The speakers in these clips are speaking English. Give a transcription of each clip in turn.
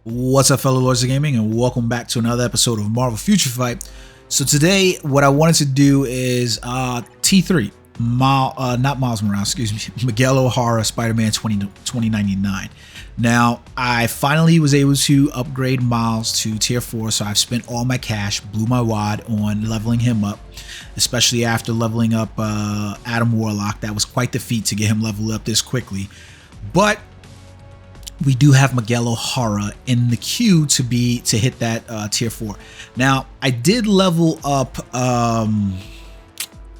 What's up, fellow lords of gaming, and welcome back to another episode of Marvel Future Fight. So today what I wanted to do is T3 not Miles Morales, excuse me, Miguel O'Hara Spider-Man 2099. Now I finally was able to upgrade Miles to tier 4, so I've spent all my cash, blew my wad on leveling him up, especially after leveling up Adam Warlock. That was quite the feat to get him leveled up this quickly, but we do have Miguel O'Hara in the queue to hit that tier 4. Now I did level up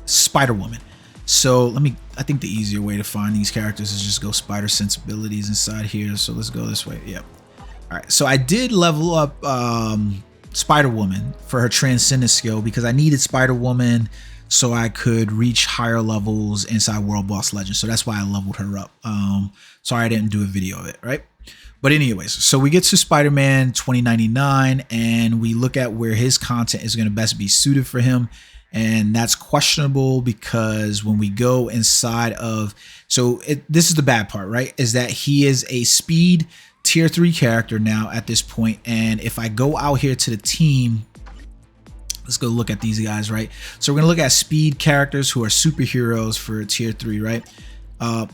Spider-Woman. So I think the easier way to find these characters is just go Spider Sensibilities inside here. So let's go this way. Yep. All right. So I did level up Spider-Woman for her Transcendence skill because I needed Spider-Woman so I could reach higher levels inside World Boss Legends. So that's why I leveled her up. Sorry I didn't do a video of it, right? But anyways, so we get to Spider-Man 2099 and we look at where his content is going to best be suited for him. And that's questionable because when we go inside of, this is the bad part, right? Is that he is a speed tier 3 character now at this point. And if I go out here to the team, let's go look at these guys, right? So we're gonna look at speed characters who are superheroes for tier 3, right?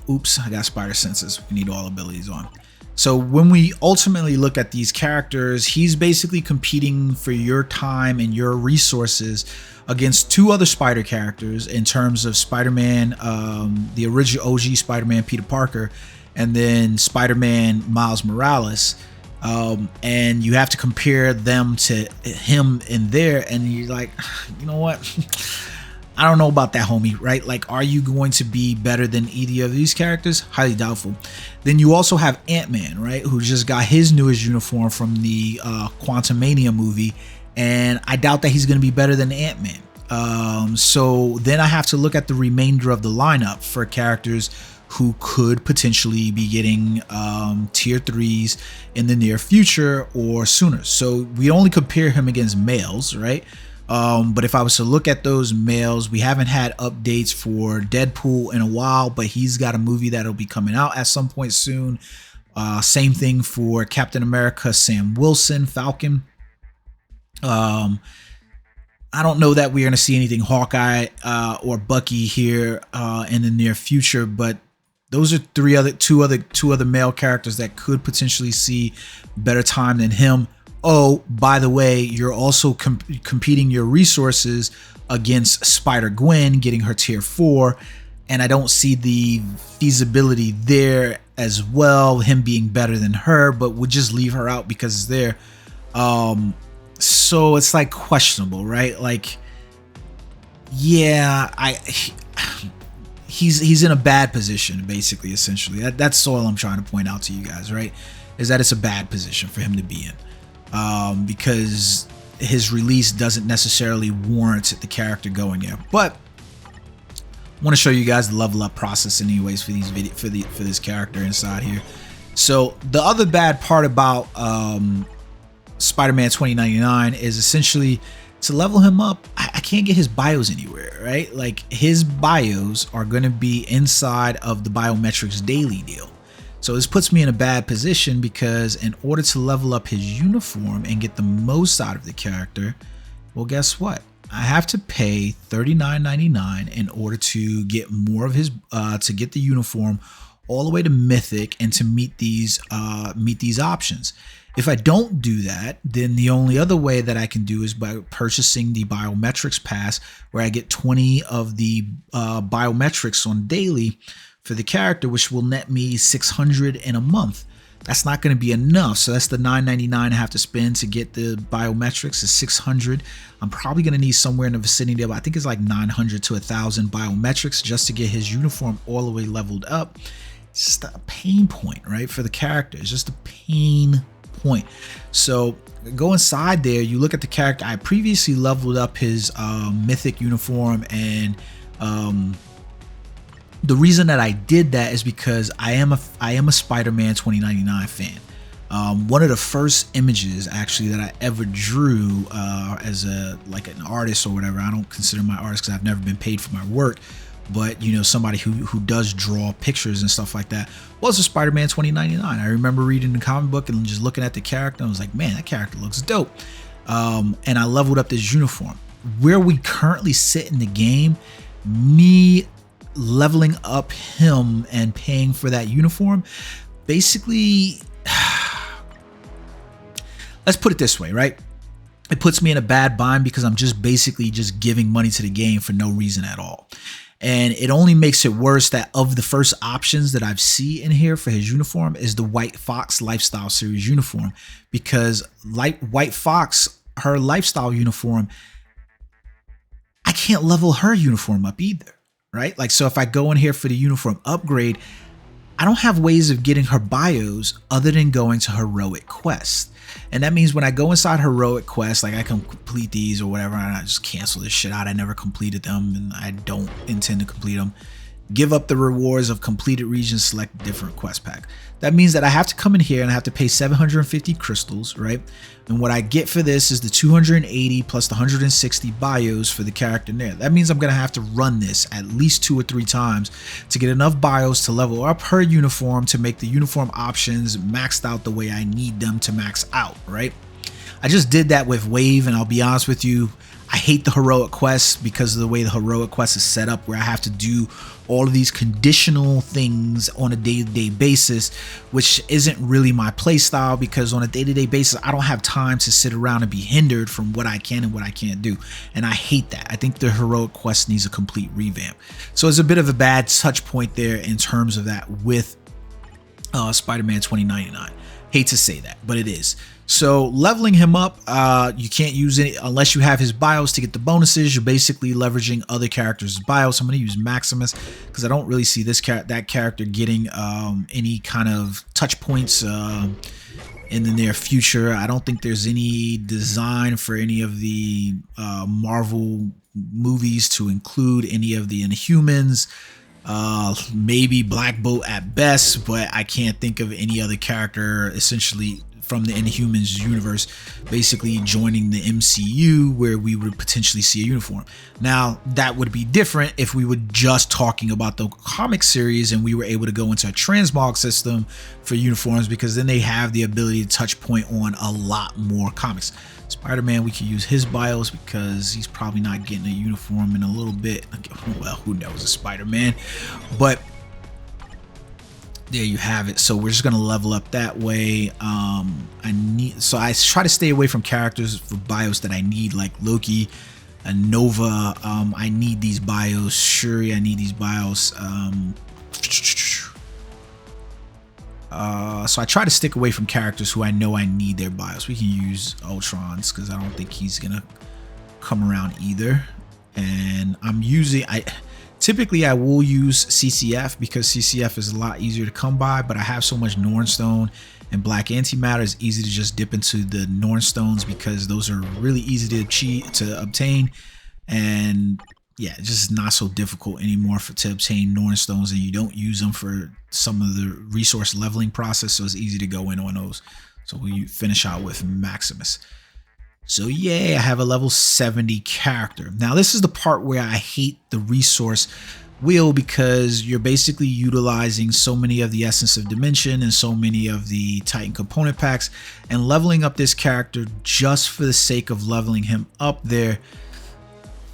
Oops, I got spider senses. We need all abilities on. So when we ultimately look at these characters, he's basically competing for your time and your resources against two other Spider characters in terms of Spider-Man, the original OG Spider-Man Peter Parker, and then Spider-Man Miles Morales. And you have to compare them to him in there, and you're like, you know what? I don't know about that, homie, right? Like, are you going to be better than either of these characters? Highly doubtful. Then you also have Ant-Man, right? Who just got his newest uniform from the Quantumania movie, and I doubt that he's going to be better than Ant-Man. So then I have to look at the remainder of the lineup for characters who could potentially be getting tier 3s in the near future or sooner. So we only compare him against males, right? But if I was to look at those males, we haven't had updates for Deadpool in a while, but he's got a movie that'll be coming out at some point soon. Same thing for Captain America, Sam Wilson, Falcon. I don't know that we're going to see anything Hawkeye or Bucky here in the near future, but those are two other male characters that could potentially see better time than him. Oh, by the way, you're also competing your resources against Spider-Gwen, getting her tier 4, and I don't see the feasibility there as well, him being better than her, but we'll just leave her out because it's there. So it's like questionable, right? Like, yeah, he's in a bad position, basically, essentially. That's all I'm trying to point out to you guys, right? Is that it's a bad position for him to be in. Because his release doesn't necessarily warrant the character going there. But I want to show you guys the level up process anyways for these for this character inside here. So the other bad part about Spider-Man 2099 is essentially to level him up, I can't get his bios anywhere, right? Like, his bios are going to be inside of the biometrics daily deal. So this puts me in a bad position because in order to level up his uniform and get the most out of the character, well, guess what? I have to pay $39.99 in order to get more of his, to get the uniform all the way to Mythic and to meet these options. If I don't do that, then the only other way that I can do is by purchasing the biometrics pass, where I get 20 of the biometrics on daily for the character, which will net me $600 in a month. That's not going to be enough. So that's the $9.99 I have to spend to get the biometrics is $600. I'm probably going to need somewhere in the vicinity of, I think it's like 900 to 1,000 biometrics just to get his uniform all the way leveled up. It's just a pain point, right? For the character, it's just a pain point. So go inside there, you look at the character. I previously leveled up his mythic uniform, and the reason that I did that is because I am a Spider-Man 2099 fan. One of the first images actually that I ever drew as an artist or whatever, I don't consider my artist because I've never been paid for my work, but you know, somebody who does draw pictures and stuff like that, was a Spider-Man 2099. I remember reading the comic book and just looking at the character, and I was like, man, that character looks dope. And I leveled up this uniform. Where we currently sit in the game, me leveling up him and paying for that uniform, basically, let's put it this way, right? It puts me in a bad bind because I'm just basically just giving money to the game for no reason at all. And it only makes it worse that of the first options that I've seen in here for his uniform is the White Fox Lifestyle Series uniform, because like White Fox, her lifestyle uniform, I can't level her uniform up either, right? Like, so if I go in here for the uniform upgrade, I don't have ways of getting her bios other than going to heroic quest. And that means when I go inside heroic quest, like I can complete these or whatever, and I just cancel this shit out. I never completed them, and I don't intend to complete them. Give up the rewards of completed regions, select different quest pack. That means that I have to come in here and I have to pay 750 crystals, right? And what I get for this is the 280 plus the 160 bios for the character there. That means I'm gonna have to run this at least 2 or 3 times to get enough bios to level up her uniform to make the uniform options maxed out the way I need them to max out, right? I just did that with Wave, and I'll be honest with you, I hate the heroic quest because of the way the heroic quest is set up, where I have to do all of these conditional things on a day-to-day basis, which isn't really my play style, because on a day-to-day basis, I don't have time to sit around and be hindered from what I can and what I can't do. And I hate that. I think the heroic quest needs a complete revamp. So it's a bit of a bad touch point there in terms of that with Spider-Man 2099. Hate to say that, but it is. So leveling him up, you can't use it unless you have his BIOS to get the bonuses. You're basically leveraging other characters' BIOS. I'm going to use Maximus because I don't really see that character getting any kind of touch points in the near future. I don't think there's any design for any of the Marvel movies to include any of the Inhumans. Maybe Black Bolt at best, but I can't think of any other character essentially from the Inhumans universe basically joining the MCU where we would potentially see a uniform. Now that would be different if we were just talking about the comic series and we were able to go into a transmog system for uniforms, because then they have the ability to touch point on a lot more comics. Spider-Man, we can use his BIOS because he's probably not getting a uniform in a little bit. Well, who knows, a Spider-Man, but there you have it. So we're just gonna level up that way. I try to stay away from characters for BIOS that I need, like Loki and Nova. I need these BIOS. Shuri, I need these BIOS. So I try to stick away from characters who I know I need their BIOS. We can use Ultron's because I don't think he's gonna come around either. And typically I will use CCF because CCF is a lot easier to come by, but I have so much Nornstone and Black Antimatter. It's easy to just dip into the Nornstones because those are really easy to obtain. And yeah, it's just not so difficult anymore to obtain Nornstones, and you don't use them for some of the resource leveling process, so it's easy to go in on those. So we finish out with Maximus. So yeah, I have a level 70 character. Now this is the part where I hate the resource wheel, because you're basically utilizing so many of the Essence of Dimension and so many of the Titan component packs, and leveling up this character just for the sake of leveling him up there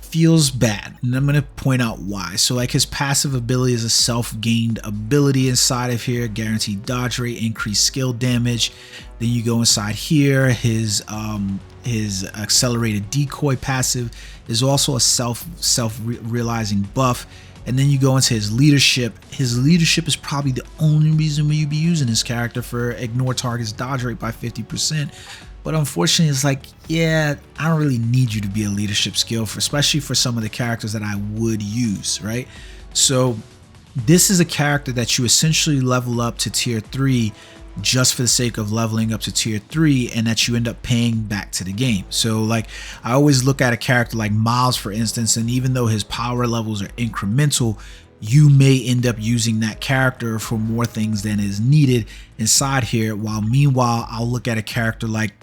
feels bad, and I'm going to point out why. So like his passive ability is a self-gained ability inside of here, guaranteed dodge rate, increased skill damage. Then you go inside here, his accelerated decoy passive is also a self-realizing buff. And then you go into his leadership. His leadership is probably the only reason you'd be using this character, for ignore target's dodge rate by 50%. But unfortunately, it's like, yeah, I don't really need you to be a leadership skill, especially for some of the characters that I would use, right? So this is a character that you essentially level up to tier 3 just for the sake of leveling up to tier 3, and that you end up paying back to the game. So like, I always look at a character like Miles, for instance, and even though his power levels are incremental, you may end up using that character for more things than is needed inside here. While meanwhile, I'll look at a character like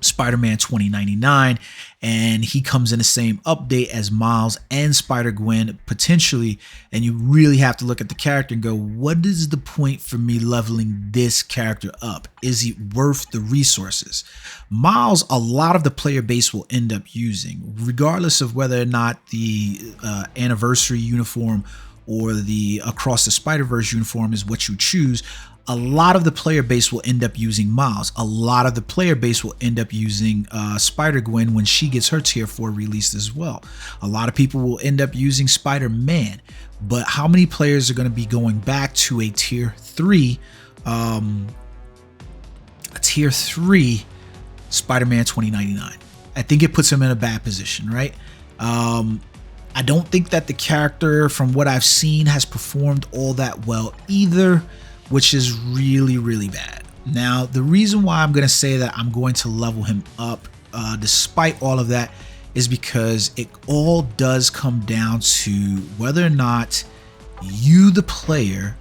Spider-Man 2099, and he comes in the same update as Miles and Spider-Gwen potentially, and you really have to look at the character and go, what is the point for me leveling this character up? Is he worth the resources? Miles, a lot of the player base will end up using, regardless of whether or not the anniversary uniform or the Across the Spider-Verse uniform is what you choose. A lot of the player base will end up using Miles. A lot of the player base will end up using Spider-Gwen when she gets her tier 4 released as well. A lot of people will end up using Spider-Man, but how many players are going to be going back to a tier 3 Spider-Man 2099? I think it puts him in a bad position, right? I don't think that the character, from what I've seen, has performed all that well either, which is really, really bad. Now, the reason why I'm going to say that I'm going to level him up despite all of that is because it all does come down to whether or not you, the player,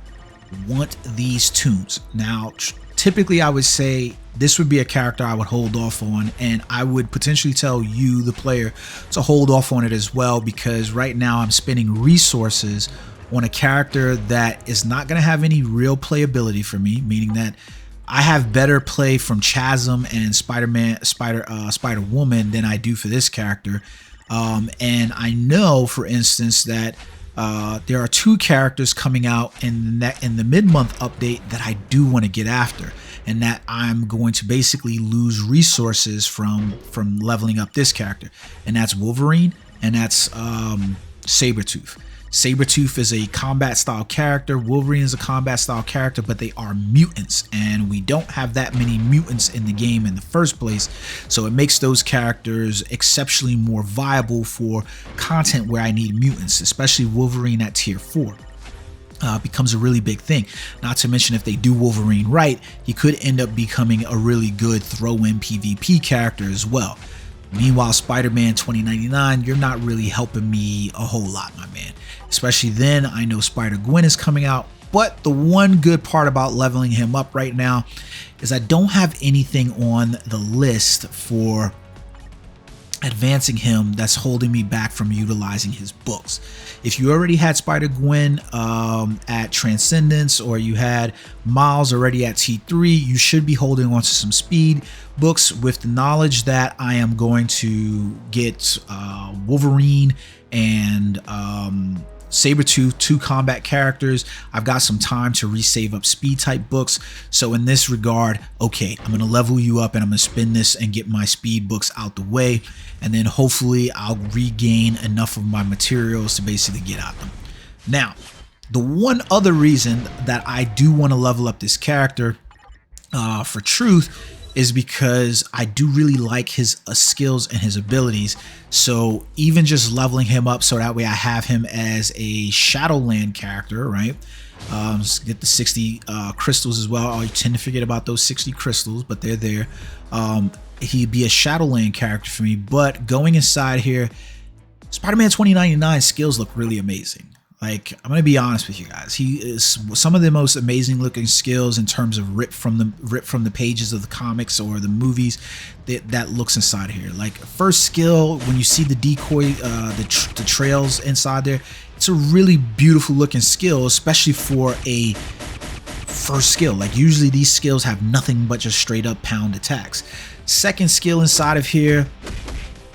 want these tunes. Now, typically I would say this would be a character I would hold off on, and I would potentially tell you, the player, to hold off on it as well, because right now I'm spending resources on a character that is not going to have any real playability for me, meaning that I have better play from Chasm and Spider-Woman than I do for this character. And I know, for instance, that there are 2 characters coming out in the mid-month update that I do want to get after, and that I'm going to basically lose resources from leveling up this character, and that's Wolverine, and that's Sabretooth. Sabretooth is a combat style character. Wolverine is a combat style character, but they are mutants, and we don't have that many mutants in the game in the first place. So it makes those characters exceptionally more viable for content where I need mutants, especially Wolverine at tier 4. Becomes a really big thing. Not to mention, if they do Wolverine right, he could end up becoming a really good throw-in PvP character as well. Meanwhile, Spider-Man 2099, you're not really helping me a whole lot, my man. Especially then, I know Spider-Gwen is coming out, but the one good part about leveling him up right now is I don't have anything on the list for advancing him that's holding me back from utilizing his books. If you already had Spider-Gwen at Transcendence, or you had Miles already at T3, you should be holding on to some speed books with the knowledge that I am going to get Wolverine and Sabretooth, 2 combat characters. I've got some time to resave up speed type books. So in this regard, okay, I'm going to level you up and I'm going to spin this and get my speed books out the way. And then hopefully I'll regain enough of my materials to basically get at them. Now, the one other reason that I do want to level up this character for truth is because I do really like his skills and his abilities. So even just leveling him up so that way I have him as a Shadowland character, right? Let's get the 60 crystals as well. I tend to forget about those 60 crystals, but they're there. He'd be a Shadowland character for me. But going inside here, Spider-Man 2099 skills look really amazing. Like, I'm gonna be honest with you guys, he is some of the most amazing looking skills in terms of ripped from the pages of the comics or the movies that looks inside here. Like, first skill, when you see the decoy, the trails inside there, it's a really beautiful looking skill, especially for a first skill. Like, usually these skills have nothing but just straight up pound attacks. Second skill inside of here,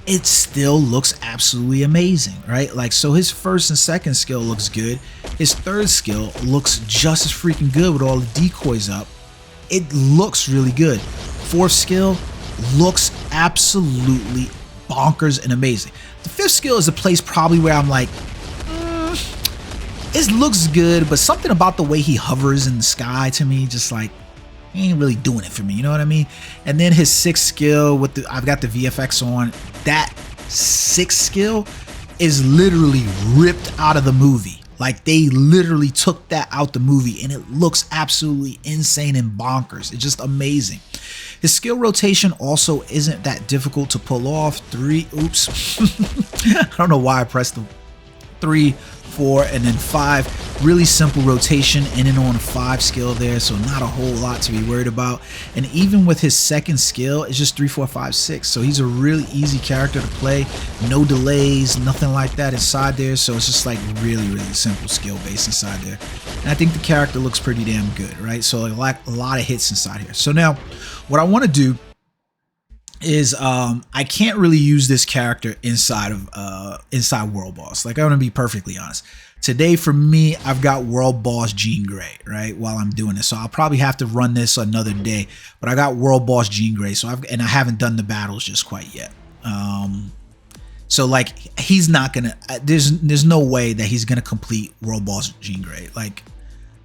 it still looks absolutely amazing, right? Like, so his first and second skill looks good. His third skill looks just as freaking good with all the decoys up. It looks really good. Fourth skill looks absolutely bonkers and amazing. The fifth skill is a place probably where I'm like, it looks good, but something about the way he hovers in the sky to me, just like, he ain't really doing it for me, you know what I mean? And then his sixth skill with the, I've got the VFX on, that sixth skill is literally ripped out of the movie. Like, they literally took that out the movie and it looks absolutely insane and bonkers. It's just amazing. His skill rotation also isn't that difficult to pull off. I don't know why I pressed the 3, 4, and then 5. Really simple rotation in and on 5 skill there, so not a whole lot to be worried about. And even with his second skill, it's just 3, 4, 5, 6. So he's a really easy character to play. No delays, nothing like that inside there. So it's just like really simple skill base inside there. And I think the character looks pretty damn good, right? So like a lot of hits inside here. So now what I want to do is I can't really use this character inside World Boss. Like, I'm gonna be perfectly honest. Today for me, I've got World Boss Jean Grey, right, while I'm doing this. So I'll probably have to run this another day. But I got World Boss Jean Grey, so I haven't done the battles just quite yet. So like, he's not gonna. There's no way that he's gonna complete World Boss Jean Grey. Like,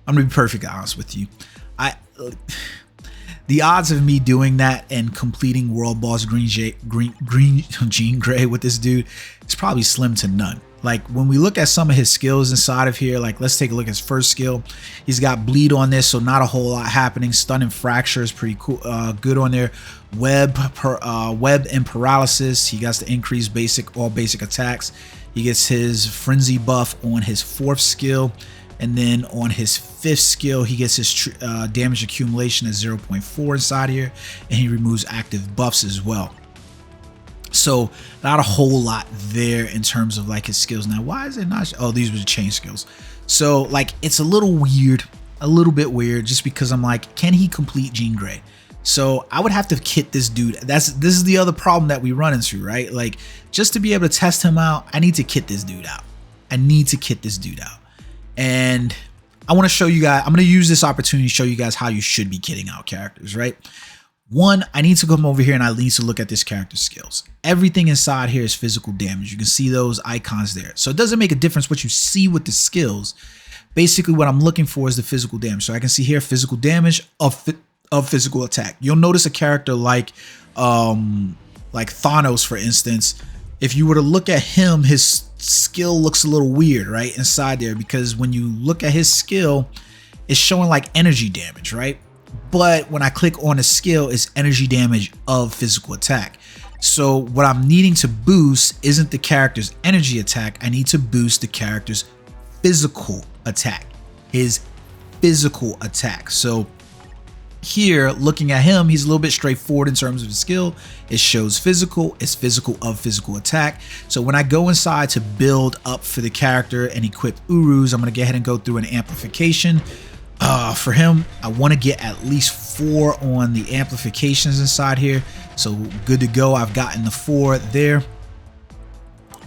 I'm gonna be perfectly honest with you. The odds of me doing that and completing World Boss Green Jean Grey with this dude is probably slim to none. Like, when we look at some of his skills inside of here, like, let's take a look at his first skill. He's got bleed on this, so not a whole lot happening. Stun and fracture is pretty cool, good on there. Web and paralysis. He gets to increase all basic attacks. He gets his frenzy buff on his 4th skill. And then on his 5th skill, he gets his damage accumulation at 0.4 inside here, and he removes active buffs as well. So not a whole lot there in terms of like his skills. Now, why is it not? Oh, these were the chain skills. So like, it's a little bit weird, just because I'm like, can he complete Jean Grey? So I would have to kit this dude. This is the other problem that we run into, right? Like, just to be able to test him out, I need to kit this dude out. And I want to show you guys, I'm going to use this opportunity to show you guys how you should be kitting out characters, right? One, I need to come over here and I need to look at this character's skills. Everything inside here is physical damage. You can see those icons there. So it doesn't make a difference what you see with the skills. Basically, what I'm looking for is the physical damage. So I can see here physical damage of physical attack. You'll notice a character like Thanos, for instance. If you were to look at him, his skill looks a little weird, right, inside there, because when you look at his skill, it's showing like energy damage, right? But when I click on the skill, it's energy damage of physical attack. So what I'm needing to boost isn't the character's energy attack. I need to boost the character's physical attack, his physical attack. So here, looking at him, he's a little bit straightforward in terms of his skill. It shows physical, it's physical of physical attack. So when I go inside to build up for the character and equip Urus, I'm going to go ahead and go through an amplification. For him, I want to get at least 4 on the amplifications inside here. So good to go. I've gotten the 4 there.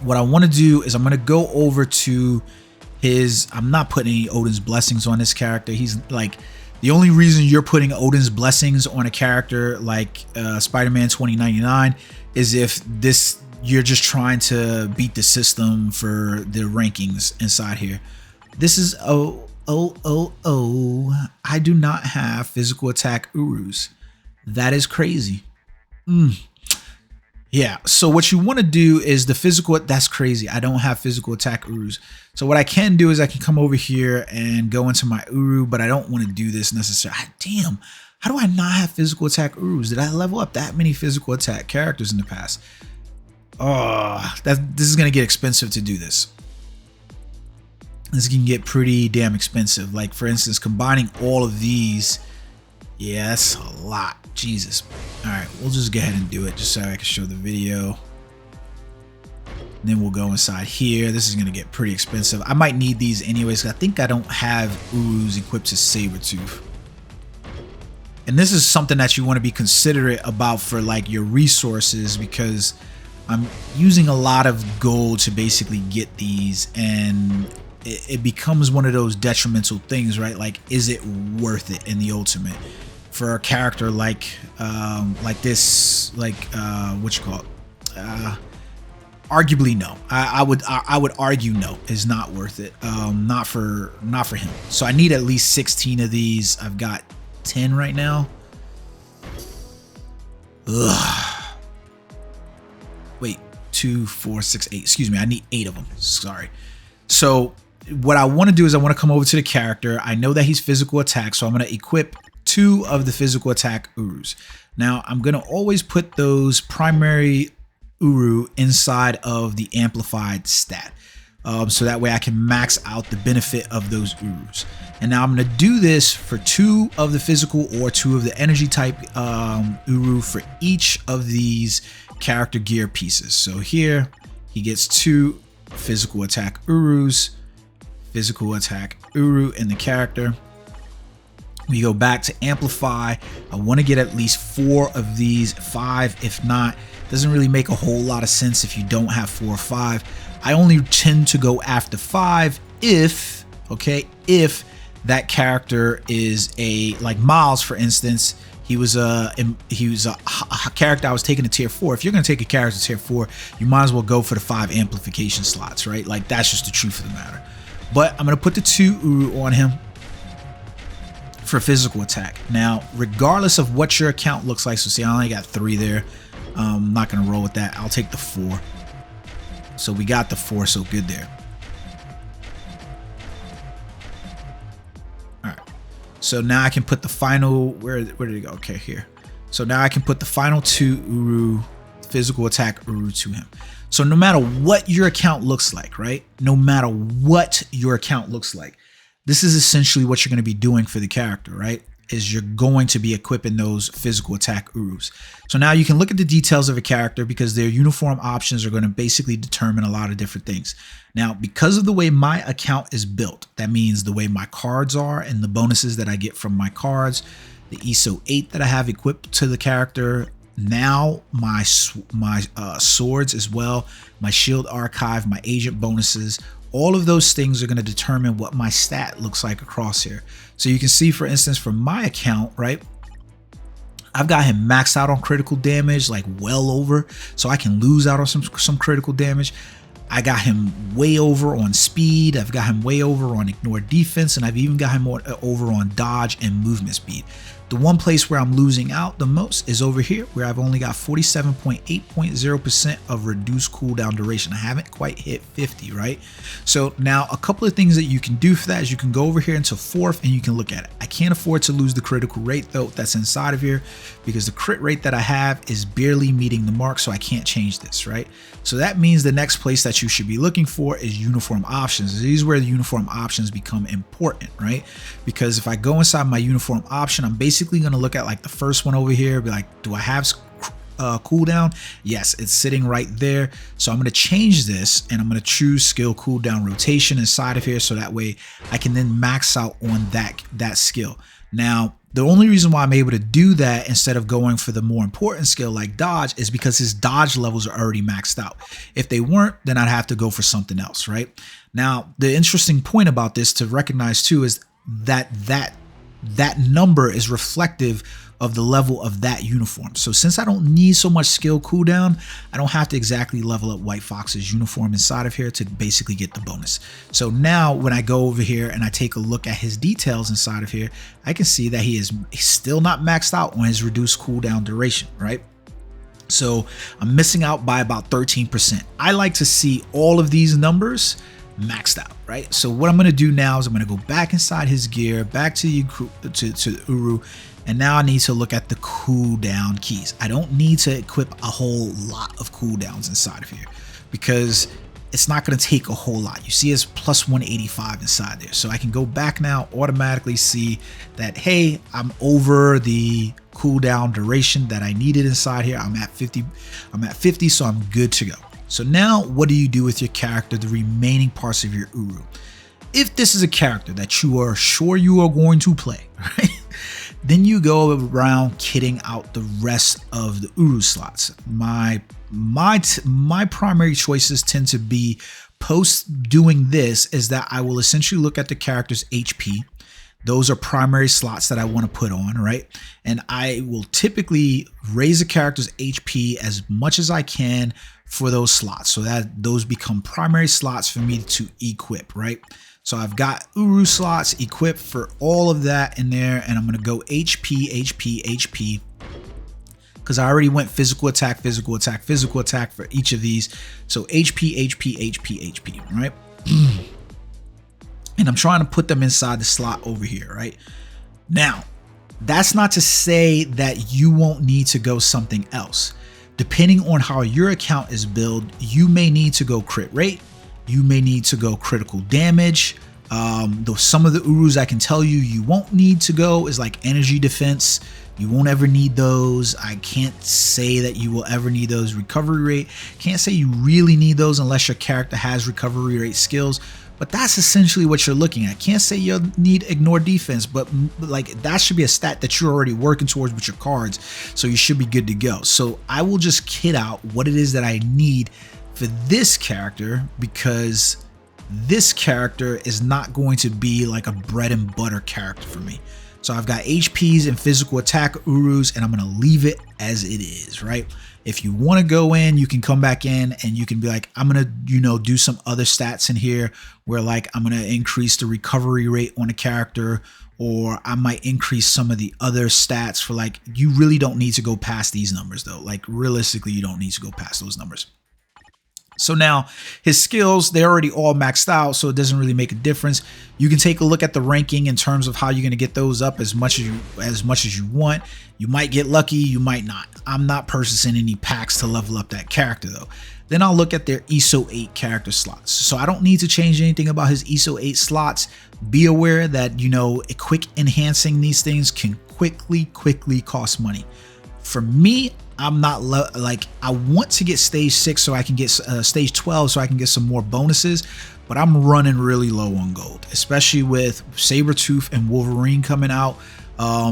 What I want to do is I'm going to go over to his, I'm not putting any Odin's Blessings on this character. He's like, the only reason you're putting Odin's Blessings on a character like Spider-Man 2099 is if you're just trying to beat the system for the rankings inside here. This is I do not have physical attack Urus. That is crazy. Yeah, so what you want to do is the physical, that's crazy. I don't have physical attack Urus. So what I can do is I can come over here and go into my Uru, but I don't want to do this necessarily. Damn, how do I not have physical attack Urus? Did I level up that many physical attack characters in the past? Oh, this is going to get expensive to do this. This can get pretty damn expensive. Like, for instance, combining all of these, yeah, that's a lot. Jesus. All right, we'll just go ahead and do it just so I can show the video. And then we'll go inside here. This is going to get pretty expensive. I might need these anyways. I think I don't have Urus equipped to Sabretooth. And this is something that you want to be considerate about for like your resources, because I'm using a lot of gold to basically get these, and it becomes one of those detrimental things, right? Like, is it worth it in the ultimate for a character like this, like what you call it? Arguably no. I would argue no, is not worth it. Not for him. So I need at least 16 of these. I've got 10 right now. Ugh. Wait, 2, 4, 6, 8. Excuse me, I need 8 of them. Sorry. So what I want to do is I want to come over to the character. I know that he's physical attack, so I'm going to equip 2 of the physical attack Urus. Now I'm going to always put those primary Uru inside of the amplified stat. so that way I can max out the benefit of those Urus. And now I'm going to do this for 2 of the physical or 2 of the energy type Uru for each of these character gear pieces. So here he gets 2 physical attack Urus, physical attack Uru in the character. We go back to amplify. I want to get at least 4 of these, 5 if not. Doesn't really make a whole lot of sense if you don't have 4 or 5. I only tend to go after 5 if, okay, if that character is like Miles, for instance. He was a character I was taking to tier 4. If you're going to take a character to tier 4, you might as well go for the 5 amplification slots, right? Like, that's just the truth of the matter. But I'm going to put the 2 Uru on him for physical attack. Now, regardless of what your account looks like, so see, I only got 3 there. I'm not going to roll with that. I'll take the 4. So we got the 4, so good there. All right. So now I can put the final, where did it go? Okay, here. So now I can put the final 2 Uru, physical attack Uru to him. So no matter what your account looks like, right? No matter what your account looks like, this is essentially what you're going to be doing for the character, right? Is you're going to be equipping those physical attack Urus. So now you can look at the details of a character because their uniform options are going to basically determine a lot of different things. Now, because of the way my account is built, that means the way my cards are and the bonuses that I get from my cards, the ISO 8 that I have equipped to the character, now my swords as well, my shield archive, my agent bonuses, all of those things are going to determine what my stat looks like across here. So you can see, for instance, from my account, right, I've got him maxed out on critical damage, like well over, so I can lose out on some critical damage. I got him way over on speed. I've got him way over on ignore defense, and I've even got him over on dodge and movement speed. The one place where I'm losing out the most is over here, where I've only got 47.8% of reduced cooldown duration. I haven't quite hit 50, right? So now a couple of things that you can do for that is you can go over here into 4th and you can look at it. I can't afford to lose the critical rate though that's inside of here, because the crit rate that I have is barely meeting the mark, so I can't change this, right? So that means the next place that you should be looking for is uniform options. These are where the uniform options become important, right? Because if I go inside my uniform option, I'm basically going to look at like the first one over here, be like, do I have cooldown? Yes, it's sitting right there. So I'm going to change this and I'm going to choose skill cooldown rotation inside of here, so that way I can then max out on that skill. Now, the only reason why I'm able to do that instead of going for the more important skill like dodge is because his dodge levels are already maxed out. If they weren't, then I'd have to go for something else, right? Now, the interesting point about this to recognize too is that number is reflective of the level of that uniform. So since I don't need so much skill cooldown, I don't have to exactly level up White Fox's uniform inside of here to basically get the bonus. So now when I go over here and I take a look at his details inside of here, I can see that he's still not maxed out on his reduced cooldown duration, right? So I'm missing out by about 13%. I like to see all of these numbers maxed out, right? So what I'm going to do now is I'm going to go back inside his gear, back to Uru, and now I need to look at the cooldown keys. I don't need to equip a whole lot of cooldowns inside of here because it's not going to take a whole lot. You see it's plus 185 inside there. So I can go back now, automatically see that, hey, I'm over the cooldown duration that I needed inside here. I'm at 50, so I'm good to go. So now what do you do with your character, the remaining parts of your Uru? If this is a character that you are sure you are going to play, right? Then you go around kitting out the rest of the Uru slots. My primary choices tend to be post doing this is that I will essentially look at the character's HP. Those are primary slots that I want to put on, right? And I will typically raise a character's HP as much as I can for those slots, so that those become primary slots for me to equip, right? So I've got Uru slots equipped for all of that in there, and I'm going to go HP, because I already went physical attack for each of these. So HP, right? And I'm trying to put them inside the slot over here, right? Now, that's not to say that you won't need to go something else. Depending on how your account is built, you may need to go crit rate, you may need to go critical damage. Though some of the Urus I can tell you won't need to go is like energy defense. You won't ever need those. I can't say that you will ever need those. Recovery rate, can't say you really need those unless your character has recovery rate skills, but that's essentially what you're looking at. Can't say you'll need ignore defense, but like that should be a stat that you're already working towards with your cards, so you should be good to go. So I will just kit out what it is that I need for this character, because this character is not going to be like a bread and butter character for me. So I've got HPs and physical attack Urus, and I'm going to leave it as it is, right? If you want to go in, you can come back in and you can be like, I'm going to, do some other stats in here where like I'm going to increase the recovery rate on a character, or I might increase some of the other stats for like, you really don't need to go past these numbers though. Like realistically, you don't need to go past those numbers. So now his skills, they're already all maxed out, so it doesn't really make a difference. You can take a look at the ranking in terms of how you're going to get those up as much as you want. You might get lucky, you might not. I'm not purchasing any packs to level up that character though. Then I'll look at their ISO 8 character slots. So I don't need to change anything about his ISO 8 slots. Be aware that, quick enhancing these things can quickly cost money. For me, I'm not like, I want to get stage 6 so I can get stage 12 so I can get some more bonuses, but I'm running really low on gold, especially with Sabretooth and Wolverine coming out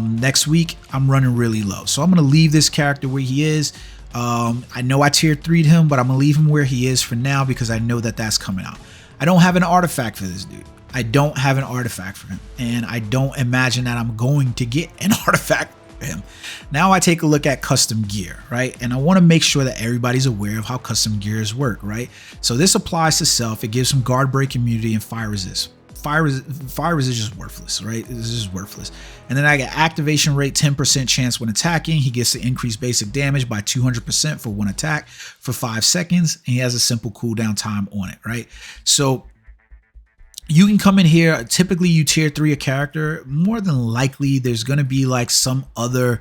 next week. I'm running really low, so I'm gonna leave this character where he is. I know I tier 3'd him, but I'm gonna leave him where he is for now because I know that that's coming out. I don't have an artifact for this dude. I don't have an artifact for him, and I don't imagine that I'm going to get an artifact him. Now I take a look at custom gear, right? And I want to make sure that everybody's aware of how custom gears work, right? So this applies to self. It gives him guard break immunity and fire resist. Fire resist is just worthless, right? This is just worthless. And then I get activation rate 10% chance when attacking. He gets to increase basic damage by 200% for one attack for 5 seconds, and he has a simple cooldown time on it, right? So you can come in here, typically you tier 3 a character, more than likely there's going to be like some other,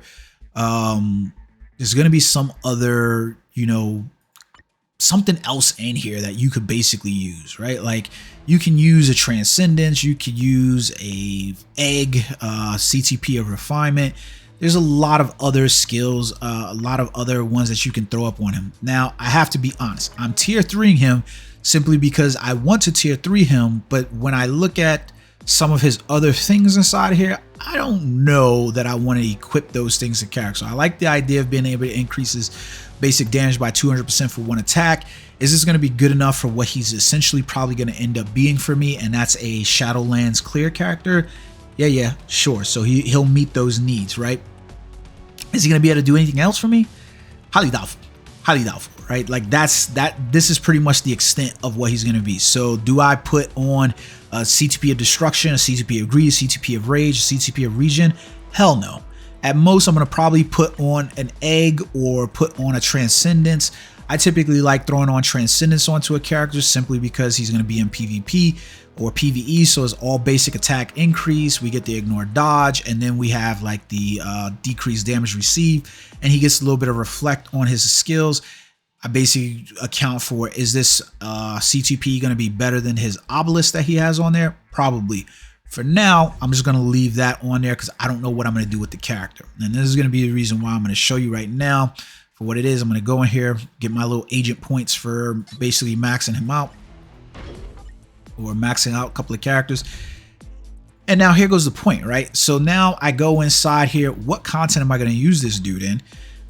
something else in here that you could basically use, right? Like you can use a Transcendence, you could use a egg, CTP of refinement. There's a lot of other skills, a lot of other ones that you can throw up on him. Now, I have to be honest, I'm tier 3ing him simply because I want to tier 3 him, but when I look at some of his other things inside here, I don't know that I want to equip those things to character. So I like the idea of being able to increase his basic damage by 200% for one attack. Is this going to be good enough for what he's essentially probably going to end up being for me? And that's a Shadowlands clear character. Yeah, sure. So he'll meet those needs, right? Is he going to be able to do anything else for me? Highly doubtful. Highly doubtful, right? Like this is pretty much the extent of what he's going to be. So do I put on a CTP of destruction, a CTP of greed, a CTP of rage, a CTP of regen? Hell no. At most, I'm going to probably put on an egg or put on a Transcendence. I typically like throwing on Transcendence onto a character simply because he's going to be in PvP or PvE, so it's all basic attack increase. We get the ignore dodge, and then we have like the decreased damage received, and he gets a little bit of reflect on his skills. I basically account for, is this CTP going to be better than his obelisk that he has on there? Probably. For now, I'm just going to leave that on there because I don't know what I'm going to do with the character. And this is going to be the reason why I'm going to show you right now for what it is. I'm going to go in here, get my little agent points for basically maxing him out, or maxing out a couple of characters. And now here goes the point, right? So now I go inside here. What content am I going to use this dude in?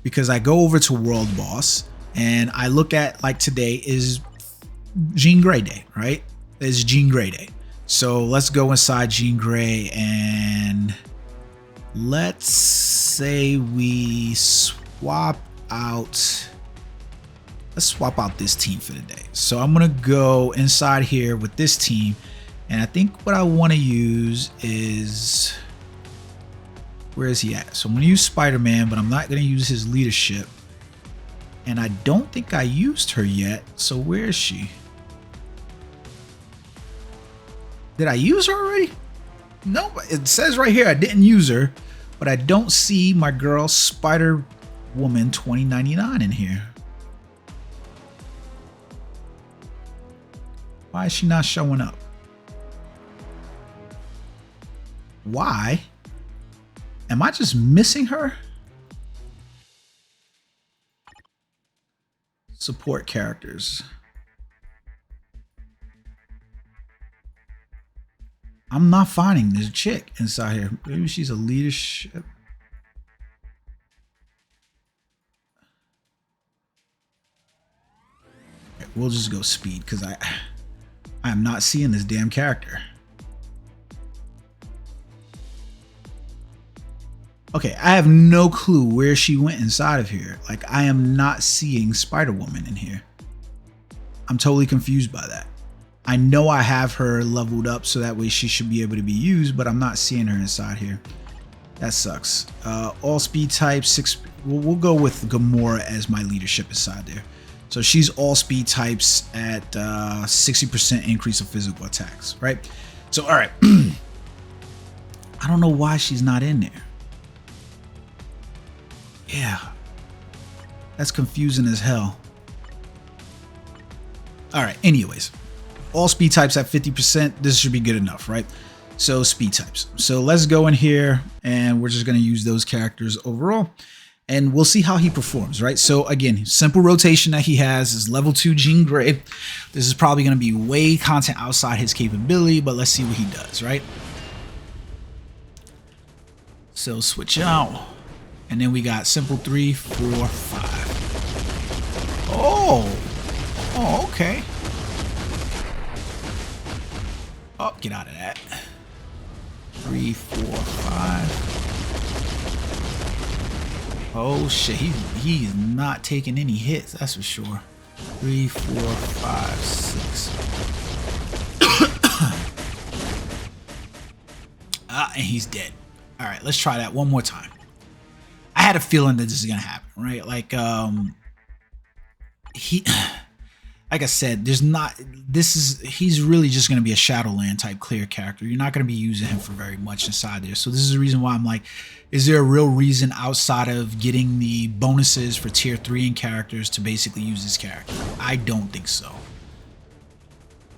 Because I go over to World Boss and I look at, like, today is Jean Grey Day, right? It's Jean Grey Day. So let's go inside Jean Grey and let's say we swap out. Let's swap out this team for the day. So I'm going to go inside here with this team. And I think what I want to use is, where is he at? So I'm going to use Spider-Man, but I'm not going to use his leadership. And I don't think I used her yet. So where is she? Did I use her already? No, it says right here I didn't use her, but I don't see my girl Spider-Woman 2099 in here. Why is she not showing up? Why? Am I just missing her? Support characters. I'm not finding this chick inside here. Maybe she's a leadership. Okay, we'll just go speed because I am not seeing this damn character. Okay, I have no clue where she went inside of here. Like, I am not seeing Spider-Woman in here. I'm totally confused by that. I know I have her leveled up so that way she should be able to be used, but I'm not seeing her inside here. That sucks. All speed types, 6. We'll go with Gamora as my leadership inside there. So she's all speed types at 60% increase of physical attacks, right? So, all right. I don't know why she's not in there. Yeah. That's confusing as hell. All right, anyways. All speed types at 50%. This should be good enough, right? So speed types. So let's go in here and we're just going to use those characters overall and we'll see how he performs, right? So again, simple rotation that he has is level 2 Jean Grey. This is probably going to be way content outside his capability, but let's see what he does, right? So switch out. And then we got simple 3, 4, 5. Oh, okay. Oh, get out of that. 3, 4, 5. Oh shit, he's not taking any hits, that's for sure. 3, 4, 5, 6. And he's dead. All right, let's try that one more time. I had a feeling that this is gonna happen, right? Like, like I said, he's really just going to be a Shadowland type clear character. You're not going to be using him for very much inside there. So this is the reason why I'm like, is there a real reason outside of getting the bonuses for tier 3 in characters to basically use this character? I don't think so.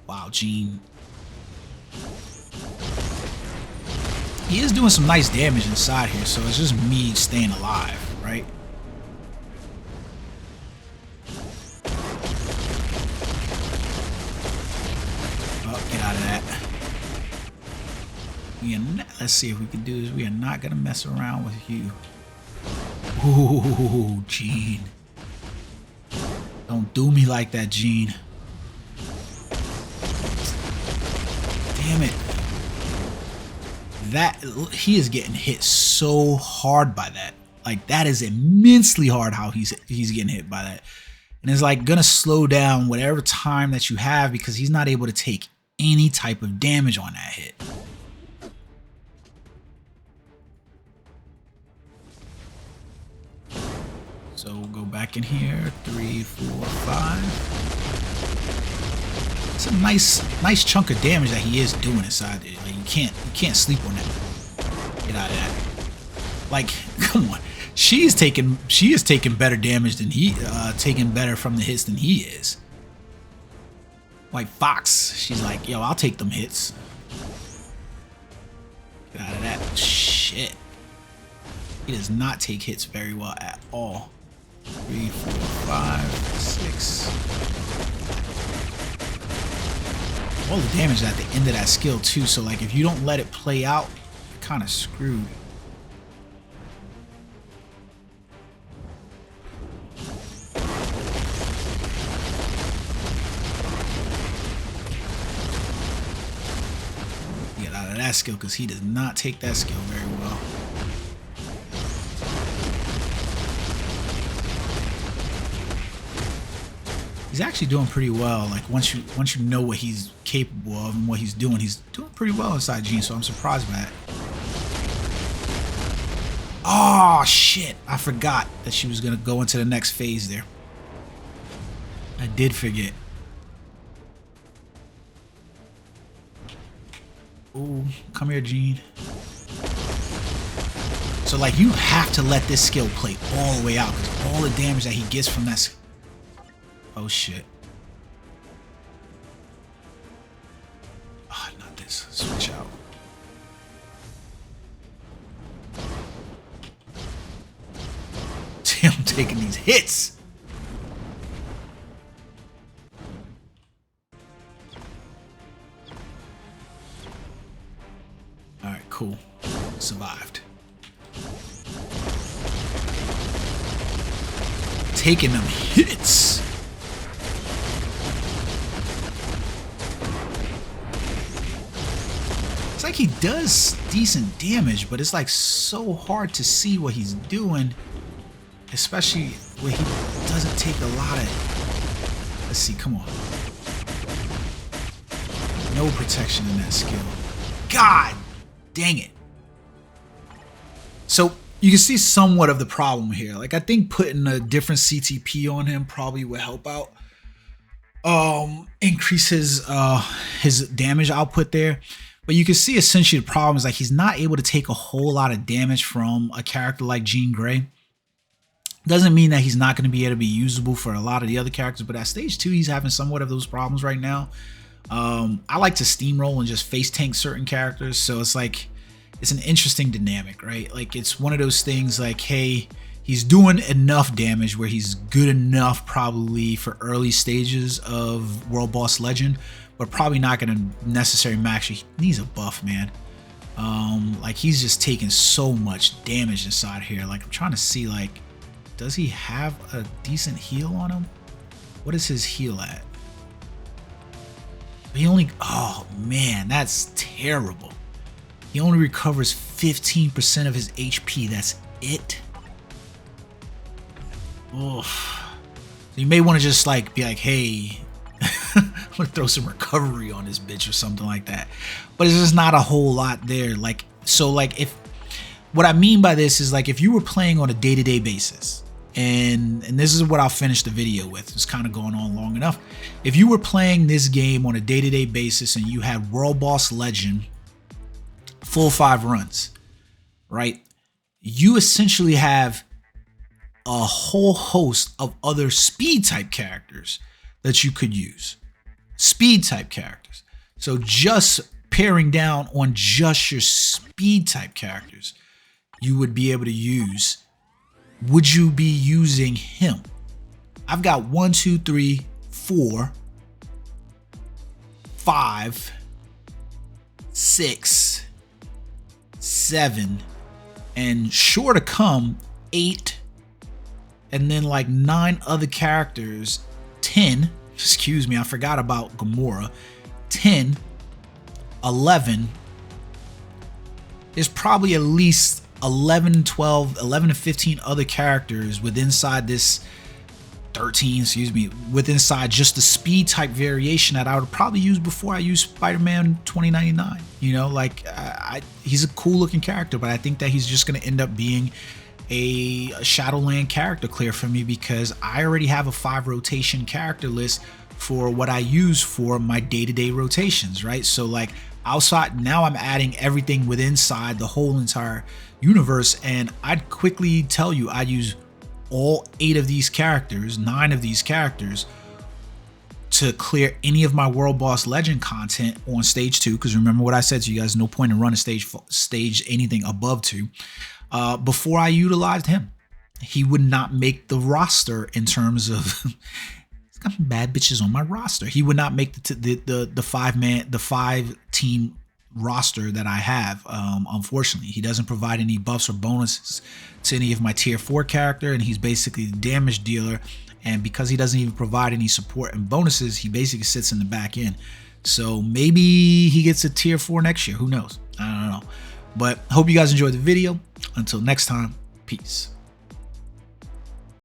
Wow, Jean. He is doing some nice damage inside here, so it's just me staying alive, right? Out of that. Let's see if we can do this. We are not gonna mess around with you. Ooh, Jean. Don't do me like that, Jean. Damn it. He is getting hit so hard by that. Like, that is immensely hard how he's getting hit by that. And it's like gonna slow down whatever time that you have because he's not able to take any type of damage on that hit. So we'll go back in here. 3, 4, 5. It's a nice chunk of damage that he is doing inside there. Like, you can't sleep on that. Get out of that. Like, come on. She is taking better damage than taking better from the hits than he is. Like Fox, she's like, yo, I'll take them hits. Get out of that. Shit. He does not take hits very well at all. 3, 4, 5, 6. All the damage at the end of that skill too, so like if you don't let it play out, you're kind of screwed. That skill because he does not take that skill very well. He's actually doing pretty well. Like once you know what he's capable of and what he's doing pretty well inside Jean, so I'm surprised by that. Oh shit, I forgot that she was gonna go into the next phase there. I did forget. Ooh, come here, Jean. So, like, you have to let this skill play all the way out because all the damage that he gets from that. Oh, shit. this. Switch out. Damn, I'm taking these hits. All right, cool. Survived. Taking them hits. It's like he does decent damage, but it's like so hard to see what he's doing, especially when he doesn't take a lot of. Let's see, come on. No protection in that skill. God dang it. So you can see somewhat of the problem here. Like, I think putting a different CTP on him probably would help out. Increase his damage output there. But you can see essentially the problem is like he's not able to take a whole lot of damage from a character like Jean Grey. Doesn't mean that he's not going to be able to be usable for a lot of the other characters, but at stage 2 he's having somewhat of those problems right now. I like to steamroll and just face tank certain characters, so it's like it's an interesting dynamic, right? Like, it's one of those things like, hey, he's doing enough damage where he's good enough probably for early stages of World Boss Legend, but probably not going to necessarily max. He needs a buff, man. Like, he's just taking so much damage inside here. Like, I'm trying to see, like, does he have a decent heal on him? What is his heal at? He only, oh man, that's terrible. He only recovers 15% of his HP. That's it. Oh, so you may want to just like be like, hey, I'm gonna throw some recovery on this bitch or something like that. But it's just not a whole lot there. Like, so like, if what I mean by this is like, if you were playing on a day-to-day basis, and this is what I'll finish the video with, it's kind of going on long enough. If you were playing this game on a day-to-day basis and you had World Boss Legend full 5 runs, right? You essentially have a whole host of other speed type characters that you could use. Speed type characters. So just paring down on just your speed type characters, you would be able to use. Would you be using him? I've got 1, 2, 3, 4, 5, 6, 7, and sure to come 8, and then like 9 other characters. 10, excuse me, I forgot about Gamora. 10, 11. There's probably at least 11 to 15 other characters within inside this 13, excuse me, within inside just the speed type variation that I would probably use before I use Spider-Man 2099. You know, like he's a cool looking character, but I think that he's just going to end up being a Shadowland character clear for me, because I already have a 5 rotation character list for what I use for my day-to-day rotations, right? So like outside, now I'm adding everything within inside the whole entire universe, and I'd quickly tell you I'd use all 8 of these characters, 9 of these characters, to clear any of my World Boss Legend content on stage 2, because remember what I said to you guys, no point in running stage anything above 2, before I utilized him. He would not make the roster in terms of he's got bad bitches on my roster. He would not make the 5 team roster that I have. Unfortunately, he doesn't provide any buffs or bonuses to any of my tier 4 character, and he's basically the damage dealer. And because he doesn't even provide any support and bonuses, he basically sits in the back end. So maybe he gets a tier 4 next year. Who knows? I don't know. But hope you guys enjoyed the video. Until next time, peace.